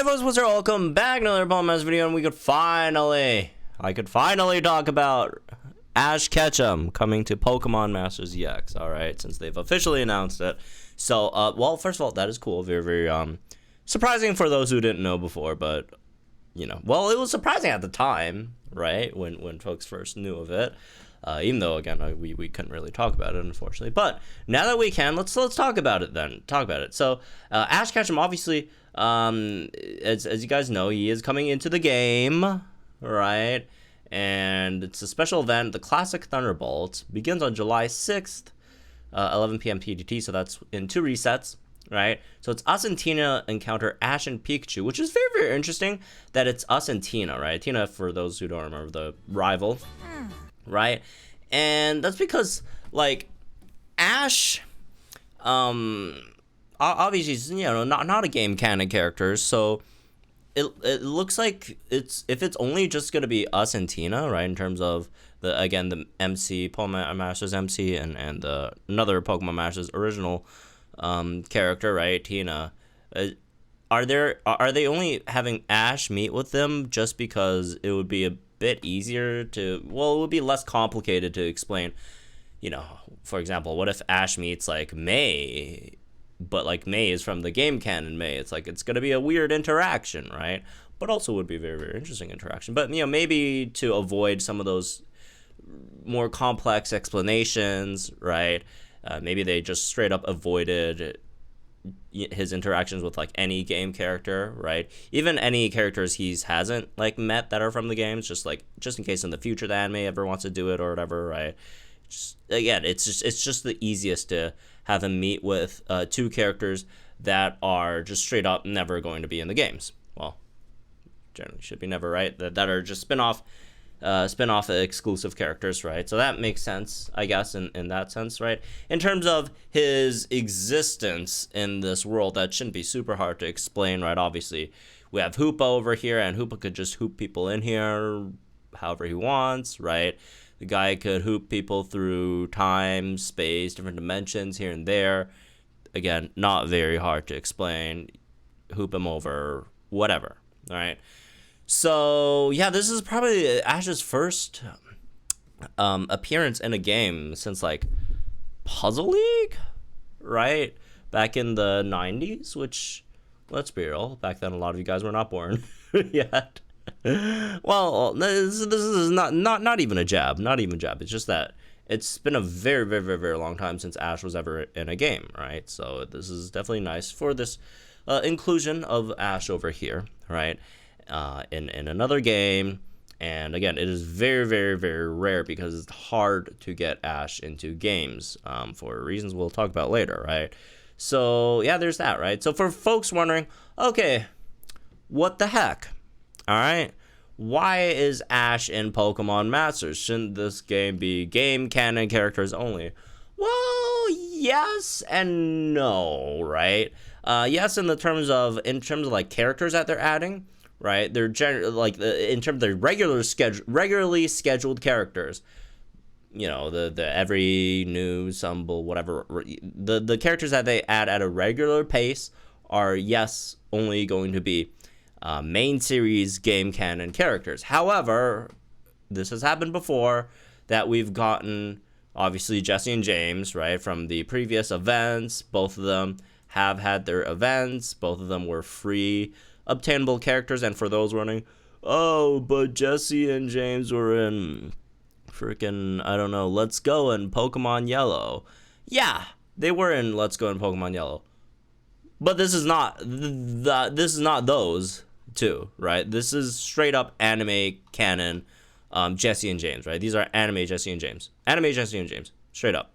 Hey folks, what's up? Welcome back to another PoMa video, and I could finally talk about Ash Ketchum coming to Pokemon Masters EX. All right, since they've officially announced it. So, well, first of all, that is cool. Very, very surprising for those who didn't know before, but you know, well, it was surprising at the time, right? When folks first knew of it. Even though, again, we couldn't really talk about it, unfortunately. But now that we can, let's talk about it then. So, Ash Ketchum, obviously, as you guys know, he is coming into the game, right? And it's a special event. The Classic Thunderbolt begins on July 6th, 11 p.m. PDT, so that's in 2 resets, right? So it's us and Tina encounter Ash and Pikachu, which is very, very interesting that it's us and Tina, right? Tina, for those who don't remember, the rival. Right, and that's because like Ash, obviously, you know, not a game canon character, so it looks like if it's only just gonna be us and Tina, right? In terms of the MC PoMa Masters MC and another Pokemon Masters original character, right? Tina. Are they only having Ash meet with them just because it would be a bit easier to, well, it would be less complicated to explain, you know, for example, what if Ash meets like May, but like May is from the game canon May, it's like it's gonna be a weird interaction, right? But also would be a very, very interesting interaction. But you know, maybe to avoid some of those more complex explanations, right? Maybe they just straight up avoided his interactions with like any game character, right? Even any characters he hasn't like met that are from the games, just in case in the future the anime ever wants to do it or whatever, right? Again, it's just the easiest to have him meet with 2 characters that are just straight up never going to be in the games. Well, generally should be never, right? That are just spin-off exclusive characters, right? So that makes sense, I guess, in that sense, right? In terms of his existence in this world, that shouldn't be super hard to explain, right? Obviously, we have Hoopa over here, and Hoopa could just hoop people in here however he wants, right? The guy could hoop people through time, space, different dimensions here and there. Again, not very hard to explain. Hoop him over, whatever, all right? So yeah, this is probably Ash's first appearance in a game since like Puzzle League, right? Back in the 90s, which, let's be real, back then a lot of you guys were not born yet. Well, this is not even a jab, It's just that it's been a very, very, very, very long time since Ash was ever in a game, right? So this is definitely nice for this inclusion of Ash over here, right? In another game. And again, it is very, very, very rare because it's hard to get Ash into games for reasons we'll talk about later, right? So yeah, there's that, right? So for folks wondering, okay, what the heck? All right, why is Ash in Pokemon Masters? Shouldn't this game be game canon characters only? Well, yes and no, right? Yes, in terms of like characters that they're adding, right? They're like in terms of their regularly scheduled characters. You know, the every new Sumble, whatever, the characters that they add at a regular pace are, yes, only going to be main series game canon characters. However, this has happened before, that we've gotten obviously Jesse and James, right, from the previous events. Both of them have had their events. Both of them were free obtainable characters. And for those wondering, oh, but Jesse and James were in freaking, I don't know, Let's Go and Pokemon Yellow. Yeah, they were in Let's Go and Pokemon Yellow. But this is not those two, right? This is straight up anime canon Jesse and James, right? These are anime Jesse and James. Straight up.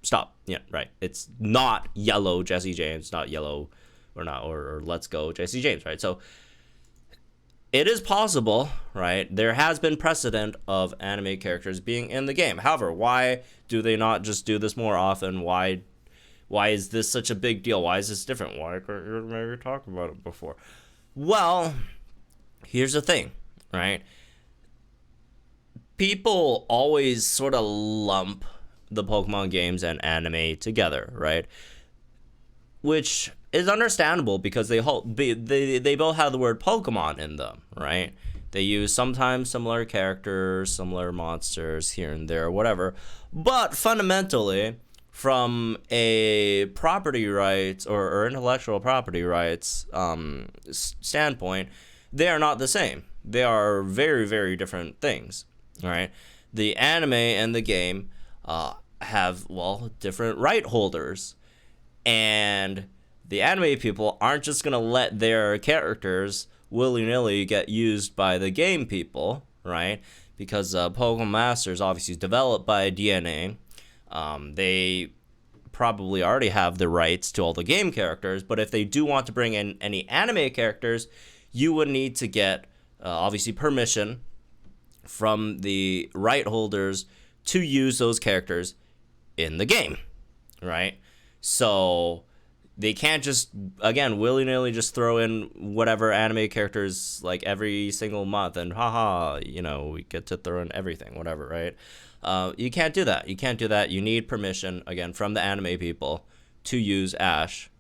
Stop. Yeah, right. It's not Yellow Jesse James, not Yellow or Let's Go Jesse James, right? So it is possible, right? There has been precedent of anime characters being in the game. However, why do they not just do this more often? Why is this such a big deal? Why is this different? Why couldn't you maybe talk about it before? Well, here's the thing, right? People always sort of lump the Pokemon games and anime together, right? Which is understandable because they both have the word Pokemon in them, right? They use sometimes similar characters, similar monsters here and there, whatever. But fundamentally, from a property rights or intellectual property rights standpoint, they are not the same. They are very, very different things, right? The anime and the game have, well, different right holders. And the anime people aren't just going to let their characters willy-nilly get used by the game people, right? Because Pokemon Masters obviously is developed by DNA. They probably already have the rights to all the game characters, but if they do want to bring in any anime characters, you would need to get, obviously, permission from the right holders to use those characters in the game, right? So they can't just, again, willy-nilly just throw in whatever anime characters like every single month and haha, we get to throw in everything, whatever, right? You can't do that. You can't do that. You need permission, again, from the anime people to use Ash,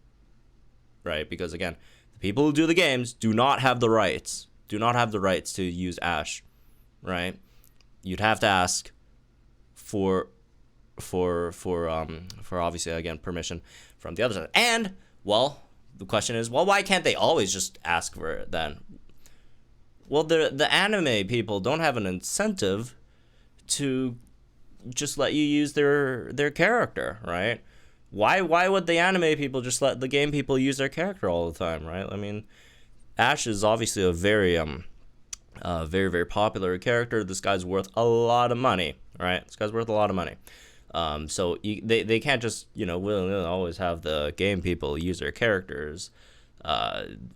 right? Because, again, the people who do the games do not have the rights, to use Ash, right? You'd have to ask for obviously, again, permission from the other side. And, well, the question is, well, why can't they always just ask for it then? Well, the anime people don't have an incentive to just let you use their character, right? Why would the anime people just let the game people use their character all the time, right? I mean, Ash is obviously a very very, very popular character. This guy's worth a lot of money, right? So they can't just, willy-nilly always have the game people use their characters,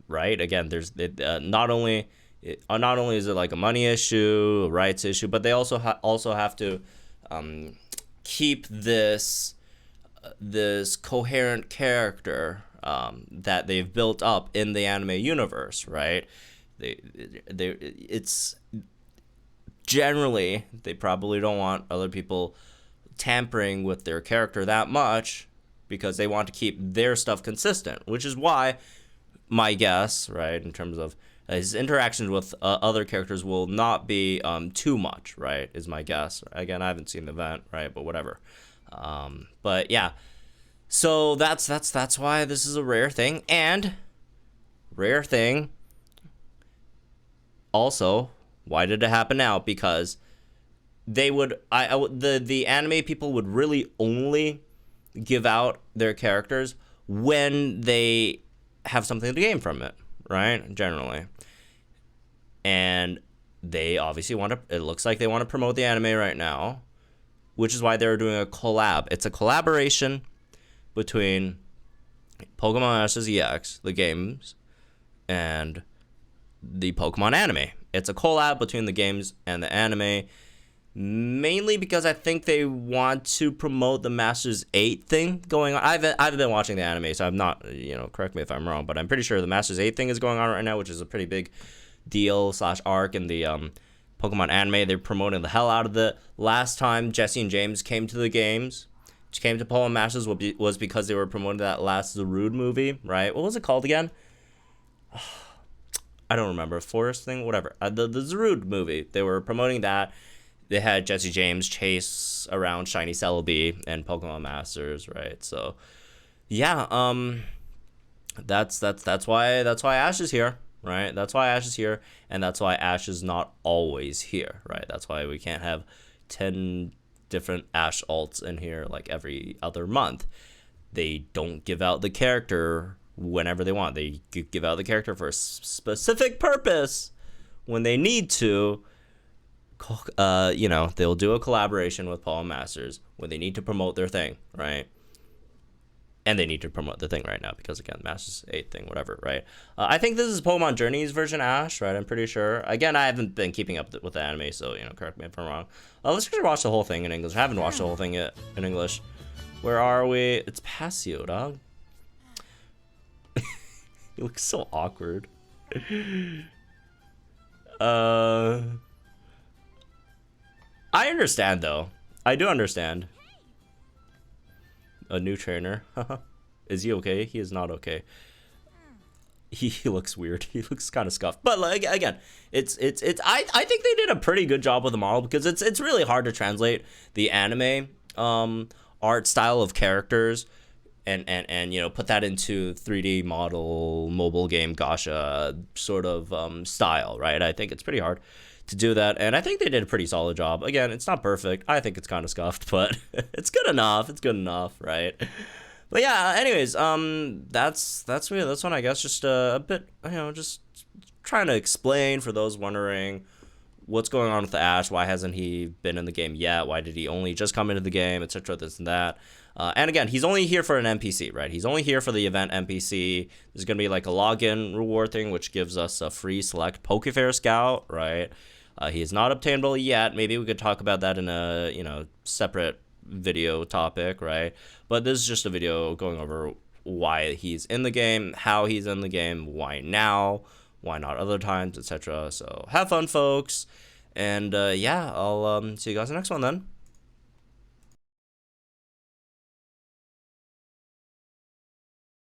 right? Again, there's not only is it like a money issue, a rights issue, but they also have to keep this coherent character that they've built up in the anime universe, right? It's generally, they probably don't want other people tampering with their character that much because they want to keep their stuff consistent, which is why my guess, right, in terms of his interactions with other characters will not be too much, right, is my guess. Again, I haven't seen the event, right, but whatever. But yeah, so that's why this is a rare thing. And rare thing also, why did it happen now? Because they would, the anime people would really only give out their characters when they have something to gain from it, right? Generally. And they obviously it looks like they want to promote the anime right now, which is why they're doing a collab. It's a collaboration between Pokemon Masters EX, the games, and the Pokemon anime. It's a collab between the games and the anime, mainly because I think they want to promote the Masters 8 thing going on. I haven't been watching the anime, so I'm not, correct me if I'm wrong, but I'm pretty sure the Masters 8 thing is going on right now, which is a pretty big deal / arc in the Pokemon anime. They're promoting the hell out of it. Last time Jesse and James came to the games, came to Pokemon Masters was because they were promoting that last Zarude movie, right? What was it called again? I don't remember. Forest thing? Whatever. The Zarude movie. They were promoting that. They had Jesse James chase around Shiny Celebi and Pokemon Masters, right? So, yeah, that's why Ash is here, right? That's why Ash is here, and that's why Ash is not always here, right? That's why we can't have 10 different Ash alts in here like every other month. They don't give out the character whenever they want. They give out the character for a specific purpose when they need to. They'll do a collaboration with Pokemon Masters when they need to promote their thing, right? And they need to promote the thing right now because, again, Masters 8 thing, whatever, right? I think this is Pokemon Journey's version Ash, right? I'm pretty sure. Again, I haven't been keeping up with the anime, so, correct me if I'm wrong. Let's just watch the whole thing in English. I haven't watched the whole thing yet in English. Where are we? It's Passio, dog. He looks so awkward. I understand, though. I do understand. A new trainer. Is he okay? He is not okay. He looks weird. He looks kind of scuffed. But like again, I think they did a pretty good job with the model, because it's really hard to translate the anime art style of characters and you know, put that into 3D model mobile game gacha sort of style, right? I think it's pretty hard to do that, and I think they did a pretty solid job. Again, it's not perfect. I think it's kind of scuffed, but it's good enough. It's good enough, right? But yeah, anyways, that's me. That's one, I guess, just a bit, you know, just trying to explain for those wondering what's going on with the Ash. Why hasn't he been in the game yet? Why did he only just come into the game, etc. This and that. And again, he's only here for an NPC, right? He's only here for the event NPC. There's gonna be like a login reward thing, which gives us a free select Pokefair Scout, right? He is not obtainable yet. Maybe we could talk about that in a, you know, separate video topic, right? But this is just a video going over why he's in the game, how he's in the game, why now, why not other times, etc. So have fun, folks, and yeah, I'll see you guys in the next one then.